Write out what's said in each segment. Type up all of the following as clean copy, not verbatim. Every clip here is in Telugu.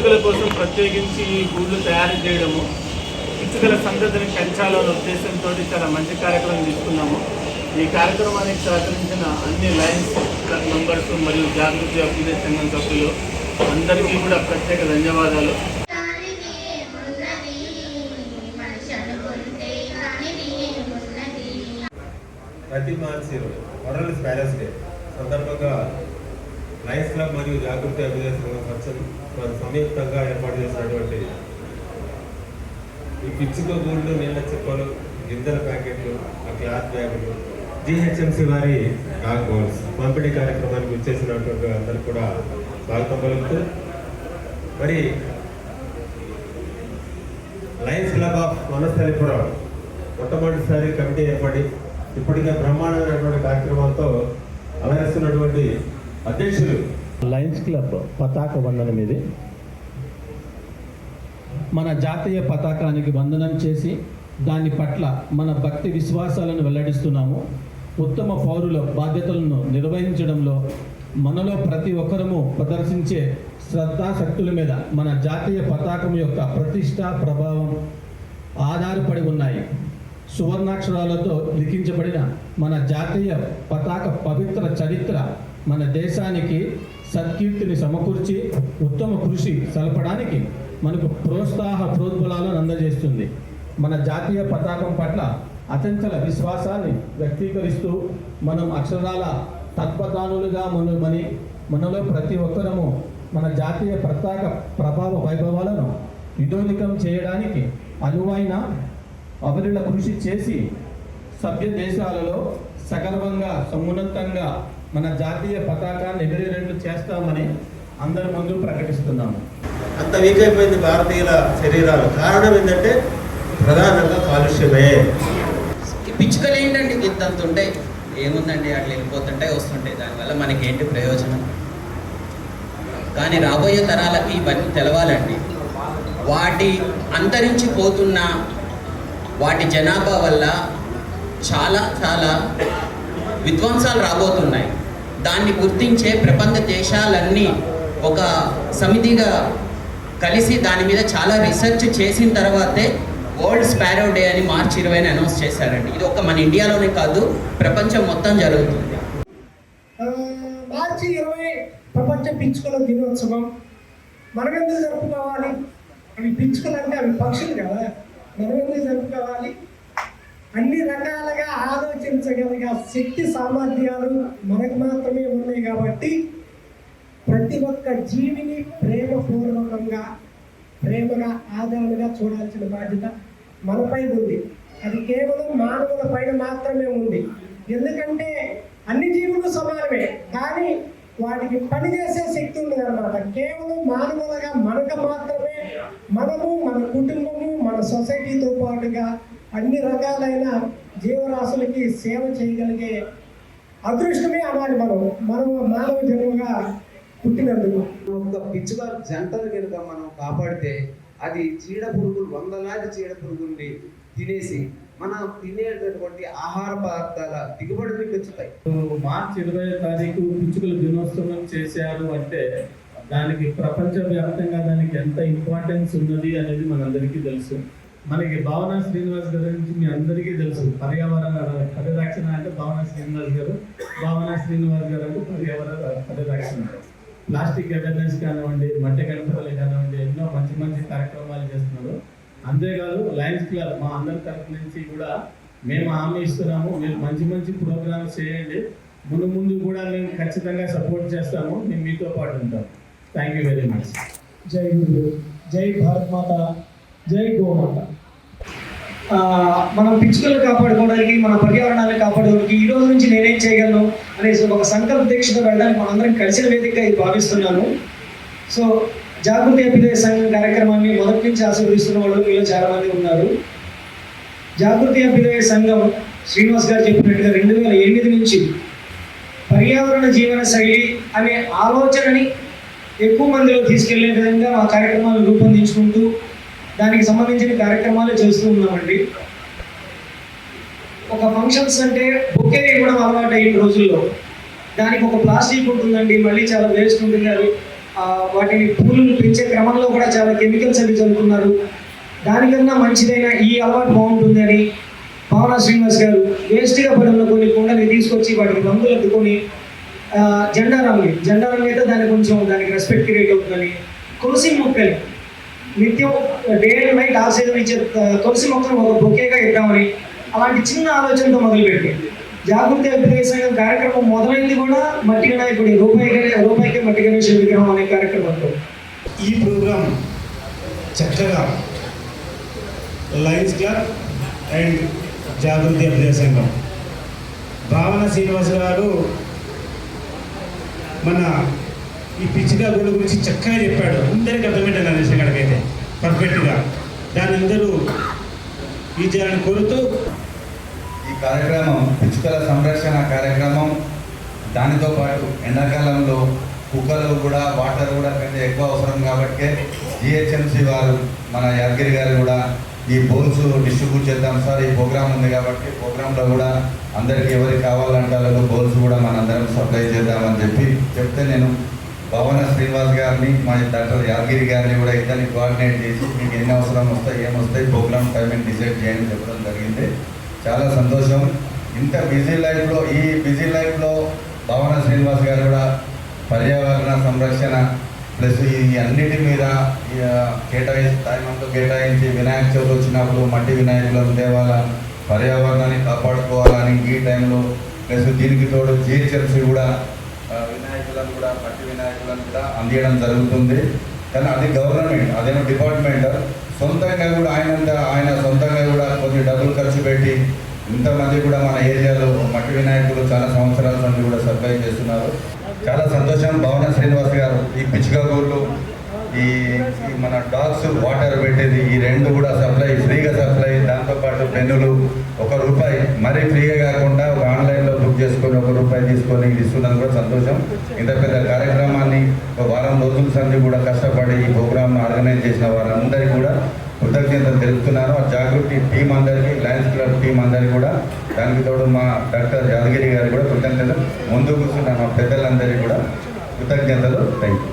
పిచ్చుకల కోసం ప్రత్యేకించి ఈ గూళ్ళు తయారు చేయడము, పిచ్చుకల సంతతిని పెంచాలనే ఉద్దేశంతో చాలా మంచి కార్యక్రమం తీసుకున్నాము. ఈ కార్యక్రమానికి సహకరించిన అన్ని లయన్స్ క్లబ్ మెంబర్స్ మరియు జాగృతి అభ్యుదయ సంఘం సభ్యులు అందరికీ కూడా ప్రత్యేక ధన్యవాదాలు. ప్రతి మార్చి వరల్డ్ స్పారోస్ డే సందర్భంగా లయన్స్ క్లబ్ మరియు జాగృతి అభ్యుదయ సంఘం సంయుక్తంగా ఏర్పాటు చేసినటువంటి ఈ పిచ్చుక గూళ్ళు, నీళ్ళ చిప్పలు, గింజల ప్యాకెట్లు, ఆ క్లాత్ బ్యాగులు జిహెచ్ఎంసీ వారి డాగ్ బౌల్స్ పంపిణీ కార్యక్రమానికి వచ్చేసినటువంటి అందరూ కూడా స్వాగతం పలుకుతూ, మరి లయన్స్ క్లబ్ ఆఫ్ వనస్థలిపురం మొట్టమొదటిసారి కమిటీ ఏర్పడి ఇప్పటికే బ్రహ్మాండమైనటువంటి కార్యక్రమాలతో అలరిస్తున్నటువంటి అధ్యక్షులు లయన్స్ క్లబ్ పతాక వందనం ఇది. మన జాతీయ పతాకానికి వందనం చేసి దాని పట్ల మన భక్తి విశ్వాసాలను వెల్లడిస్తున్నాము. ఉత్తమ పౌరుల బాధ్యతలను నిర్వహించడంలో మనలో ప్రతి ఒక్కరము ప్రదర్శించే శ్రద్ధాశక్తుల మీద మన జాతీయ పతాకం యొక్క ప్రతిష్ట ప్రభావం ఆధారపడి ఉన్నాయి. సువర్ణాక్షరాలతో లిఖించబడిన మన జాతీయ పతాక పవిత్ర చరిత్ర మన దేశానికి సత్కీర్తిని సమకూర్చి ఉత్తమ కృషి సలపడానికి మనకు ప్రోద్బలాలను అందజేస్తుంది. మన జాతీయ పతాకం పట్ల అచంచల విశ్వాసాన్ని వ్యక్తీకరిస్తూ మనం అక్షరాల తత్వదానులుగా మనలో ప్రతి ఒక్కరము మన జాతీయ పతాక ప్రభావ వైభవాలను విధోనికం చేయడానికి అనువైన అవిరళ కృషి చేసి సభ్య దేశాలలో సగర్వంగా సమున్నతంగా మన జాతీయ పతాకాన్ని ఎగిరేటట్లు చేస్తామని అందరి ముందు ప్రకటిస్తున్నాము. అంత వీక్ అయిపోయింది భారతీయుల శరీరాలు. కారణం ఏంటంటే ప్రధానంగా కాలుష్యమే. పిచ్చుకలు ఏంటండి ఇంతంత ఉంటాయి, ఏముందండి అట్లా వెళ్ళిపోతుంటాయి వస్తుంటాయి, దానివల్ల మనకి ఏంటి ప్రయోజనం? కానీ రాబోయే తరాలకి ఇవన్నీ తెలవాలండి. వాటి అంతరించిపోతున్న వాటి జనాభా వల్ల చాలా చాలా విధ్వంసాలు రాబోతున్నాయి. దాన్ని గుర్తించే ప్రపంచ దేశాలన్నీ ఒక సమితిగా కలిసి దాని మీద చాలా రీసెర్చ్ చేసిన తర్వాతే వరల్డ్ స్పారో డే అని మార్చి 20 అనౌన్స్ చేశారండి. ఇది ఒక మన ఇండియాలోనే కాదు, ప్రపంచం మొత్తం జరుగుతుంది. మార్చి 20 ప్రపంచ పిచ్చుకల దినోత్సవం. మనం ఎందుకు జరుపుకోవాలి? అవి పిచ్చుకలు అంటే అవి పక్షులు కదా, మనం ఎందుకు జరుపుకోవాలి? అన్ని రకాలుగా ఆలోచించగలిగే శక్తి సామర్థ్యాలు మనకు మాత్రమే ఉన్నాయి కాబట్టి ప్రతి ఒక్క జీవిని ప్రేమపూర్వకంగా ప్రేమగా ఆదరణగా చూడాల్సిన బాధ్యత మనపై ఉంది. అది కేవలం మానవుల పైన మాత్రమే ఉంది. ఎందుకంటే అన్ని జీవులు సమానమే, కానీ వాటికి పనిచేసే శక్తి ఉంది అన్నమాట. కేవలం మానవులుగా మనకు మాత్రమే మనము, మన కుటుంబము, మన సొసైటీతో పాటుగా అన్ని రకాలైన జీవరాశులకి సేవ చేయగలిగే అదృష్టమే అనాలి మనం మానవ జన్మగా పుట్టినందుకు. ఒక పిచ్చుక జంటను కనుక మనం కాపాడితే అది చీడ పురుగులు, వందలాది చీడ పురుగుల్ని తినేసి మనం తినేటటువంటి ఆహార పదార్థాల దిగుబడిని పెంచుతాయి. మార్చి 20వ తారీఖు పిచ్చుకల దినోత్సవం చేశారు అంటే దానికి ప్రపంచవ్యాప్తంగా దానికి ఎంత ఇంపార్టెన్స్ ఉన్నది అనేది మనందరికీ తెలుసు. మనకి భావన శ్రీనివాస్ గారి గురించి మీ అందరికీ తెలుసు. పర్యావరణ పరిరక్షణ అంటే భావన శ్రీనివాస్ గారు, భావన శ్రీనివాస్ గారు అంటే పర్యావరణ పరిరక్షణ. ప్లాస్టిక్ అవేర్నెస్ కానివ్వండి, మట్టి గణపతులు కానివ్వండి, ఎన్నో మంచి మంచి కార్యక్రమాలు చేస్తున్నారు. అంతేకాదు లయన్స్ క్లబ్ మా అందరి తరఫు నుంచి కూడా మేము హామీ ఇస్తున్నాము, మీరు మంచి మంచి ప్రోగ్రామ్స్ చేయండి, ముందు కూడా మేము ఖచ్చితంగా సపోర్ట్ చేస్తాము, మేము మీతో పాటు ఉంటాం. Thank you very much. జై గురు, జై భారత్ మాత, జై గోమాత. మనం పిచ్చుకలు కాపాడుకోవడానికి, మన పర్యావరణాన్ని కాపాడుకోవడానికి ఈ రోజు నుంచి నేనేం చేయగలను అనేసి ఒక సంకల్ప దీక్షతో వెళ్ళడానికి మనందరం కలిసిన వేదికగా ఇది భావిస్తున్నాను. సో జాగృతి అభ్యుదయ సంఘం కార్యక్రమాన్ని మొదటి నుంచి ఆశీర్వదిస్తున్న వాళ్ళు మీలో చాలా మంది ఉన్నారు. జాగృతి అభ్యుదయ సంఘం శ్రీనివాస్ గారు చెప్పినట్టుగా 2008 నుంచి పర్యావరణ జీవన శైలి అనే ఆలోచనని ఎక్కువ మందిలో తీసుకెళ్లే విధంగా మా కార్యక్రమాలు రూపొందించుకుంటూ దానికి సంబంధించిన కార్యక్రమాలు చేస్తూ ఉన్నామండి. ఒక ఫంక్షన్స్ అంటే బొకే ఇవ్వడం అలవాటు అయిన రోజుల్లో దానికి ఒక ప్లాస్టిక్ ఉంటుందండి, మళ్ళీ చాలా వేస్ట్ ఉంటుంది, అది వాటిని పూలు పెంచే క్రమంలో కూడా చాలా కెమికల్స్ అవి చల్లుతున్నారు. దానికన్నా మంచిదైన ఈ అలవాటు బాగుంటుంది అని భావన శ్రీనివాస్ గారు వేస్ట్గా పడిన కొన్ని కుండని తీసుకొచ్చి వాటికి రంగులు అద్దుకొని జెండా రంగు అయితే దానికి రెస్పెక్ట్ క్రియేట్ అవుతుందని తులసి మొక్కలు నిత్యం డే అండ్ నైట్ ఆక్సిజన్ ఇచ్చే తులసి మొక్కను ఒక బొకేగా ఇద్దామని అలాంటి చిన్న ఆలోచనతో మొదలుపెట్టి జాగృతి అభ్యుదయ సంఘం కార్యక్రమం మొదలైంది కూడా మట్టి వినాయకుడి రూపాయికి మట్టి గణేష్ విగ్రహం అనే కార్యక్రమంతో. ఈ ప్రోగ్రాం చక్కగా లయన్స్ క్లబ్ అండ్ జాగృతి అభ్యుదయ సంఘం భావన శ్రీనివాస్ గారు మన ఈ పిచ్చిగా గుళ్ళ గురించి చక్కగా చెప్పాడు. అందరికీ అర్థమైంది నా దేశం కాడికైతే పర్ఫెక్ట్గా. దాని అందరూ ఈ చేయాలని కోరుతూ ఈ కార్యక్రమం పిచ్చుకల సంరక్షణ కార్యక్రమం, దానితో పాటు ఎండాకాలంలో కుక్కలు కూడా వాటర్ కూడా కంటే ఎక్కువ అవసరం కాబట్టి జిహెచ్ఎంసి వారు మన యాదగిరి గారు కూడా ఈ బౌల్స్ డిస్ట్రిబ్యూట్ చేద్దాం సార్, ఈ ప్రోగ్రామ్ ఉంది కాబట్టి ప్రోగ్రాంలో కూడా అందరికీ ఎవరికి కావాలంటారో బౌల్స్ కూడా మనందరం సప్లై చేద్దామని చెప్తే నేను భావన శ్రీనివాస్ గారిని మా డాక్టర్ యాదగిరి గారిని కూడా ఇద్దరిని కోఆర్డినేట్ చేసి మీకు ఎన్ని అవసరం వస్తాయి ఏమొస్తాయి ప్రోగ్రామ్ టైమింగ్ డిసైడ్ చేయని చెప్పడం జరిగింది. చాలా సంతోషం. ఇంత బిజీ లైఫ్లో భావన శ్రీనివాస్ గారు కూడా పర్యావరణ సంరక్షణ ప్లస్ ఈ అన్నిటి మీద కేటాయించి వినాయక చవితి వచ్చినప్పుడు మట్టి వినాయకులను తేవాలా, పర్యావరణాన్ని కాపాడుకోవాలని ఈ టైంలో ప్లస్ దీనికి తోడు జిహెచ్ఎంసీ కూడా మట్టి వినాయకులను కూడా అందించడం జరుగుతుంది. కానీ అది గవర్నమెంట్, అదేమో డిపార్ట్మెంట్ సొంతంగా కూడా ఆయన సొంతంగా కూడా కొన్ని డబ్బులు ఖర్చు పెట్టి ఇంతమంది కూడా మన ఏరియాలో మట్టి వినాయకులు చాలా సంవత్సరాల నుండి కూడా సప్లై చేస్తున్నారు. చాలా సంతోషం. భావన శ్రీనివాస్ గారు ఈ పిచ్చుక గోళ్ళు ఈ మన డాగ్స్ వాటర్ పెట్టేది ఈ రెండు కూడా ఫ్రీగా సప్లై, దాంతోపాటు పెన్నులు ₹1 మరీ ఫ్రీగా కాకుండా ఒక ఆన్లైన్లో బుక్ చేసుకొని ₹1 తీసుకొని ఇస్తున్నందుకు కూడా సంతోషం. ఇంత పెద్ద కార్యక్రమాన్ని ఒక వారం రోజుల సంది కూడా కష్టపడి ఈ ప్రోగ్రామ్ను ఆర్గనైజ్ చేసిన వారందరికీ కూడా కృతజ్ఞతలు తెలుపుతున్నాను. ఆ జాగృతి టీం అందరికీ, లయన్స్ క్లబ్ టీం అందరికీ కూడా, దానికి తోడు మా డాక్టర్ యాదగిరి గారు కూడా కృతజ్ఞతలు. ముందు కూర్చున్న మా పెద్దలందరికీ కూడా కృతజ్ఞతలు. Thank you.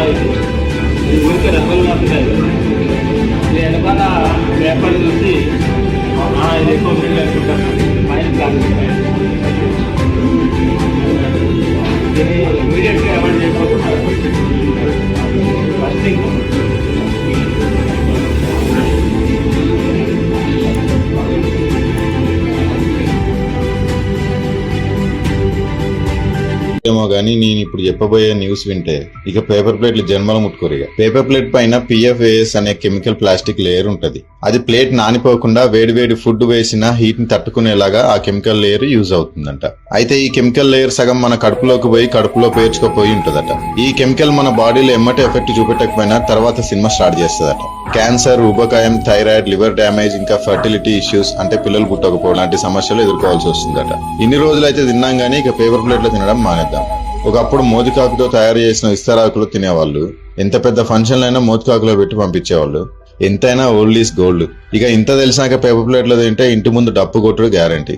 ఇది ఊరికే రంగులు మాత్రమే. ఇది వెనకాల పేపర్ చూసి ఇది ఎక్కువ బిల్డ్ అనుకుంటాను. పైన ప్లాస్టిక్ దీన్ని ఇమీడియట్గా అవాయిడ్ చేయకపోతున్నారు. ఫస్ట్ థింగ్ ఏమో గానీ నేను ఇప్పుడు చెప్పబోయే న్యూస్ వింటే ఇక పేపర్ ప్లేట్లు జన్మల ముట్టుకోరు. పేపర్ ప్లేట్ పైన PFAS అనే కెమికల్ ప్లాస్టిక్ లేయర్ ఉంటది. అది ప్లేట్ నానిపోకుండా వేడి ఫుడ్ వేసిన హీట్ ని తట్టుకునేలాగా ఆ కెమికల్ లేయర్ యూజ్ అవుతుందంట. అయితే ఈ కెమికల్ లేయర్ సగం మన కడుపులోకి పోయి కడుపులో పేర్చుకుపోయి ఉంటదట. ఈ కెమికల్ మన బాడీలో ఎమ్మటే ఎఫెక్ట్ చూపెట్టకపోయినా తర్వాత సినిమా స్టార్ట్ చేస్తుందట. క్యాన్సర్, ఊబకాయం, థైరాయిడ్, లివర్ డ్యామేజ్, ఇంకా ఫర్టిలిటీ ఇష్యూస్ అంటే పిల్లలు పుట్టకపోవడం లాంటి సమస్యలు ఎదుర్కోవాల్సి వస్తుందట. ఇన్ని రోజులైతే తిన్నాం గానీ ఇక పేపర్ ప్లేట్లో తినడం మానేద్దాం. ఒకప్పుడు మోతికాకుతో తయారు చేసిన విస్తరాకులు తినేవాళ్ళు. ఎంత పెద్ద ఫంక్షన్లైనా మోతికాకులో పెట్టి పంపించేవాళ్ళు. ఎంతైనా ఓల్డ్ ఈస్ గోల్డ్. ఇక ఇంత తెలిసాక పేపర్ ప్లేట్లో తింటే ఇంటి ముందు డప్పు కొట్టుడు గ్యారంటీ.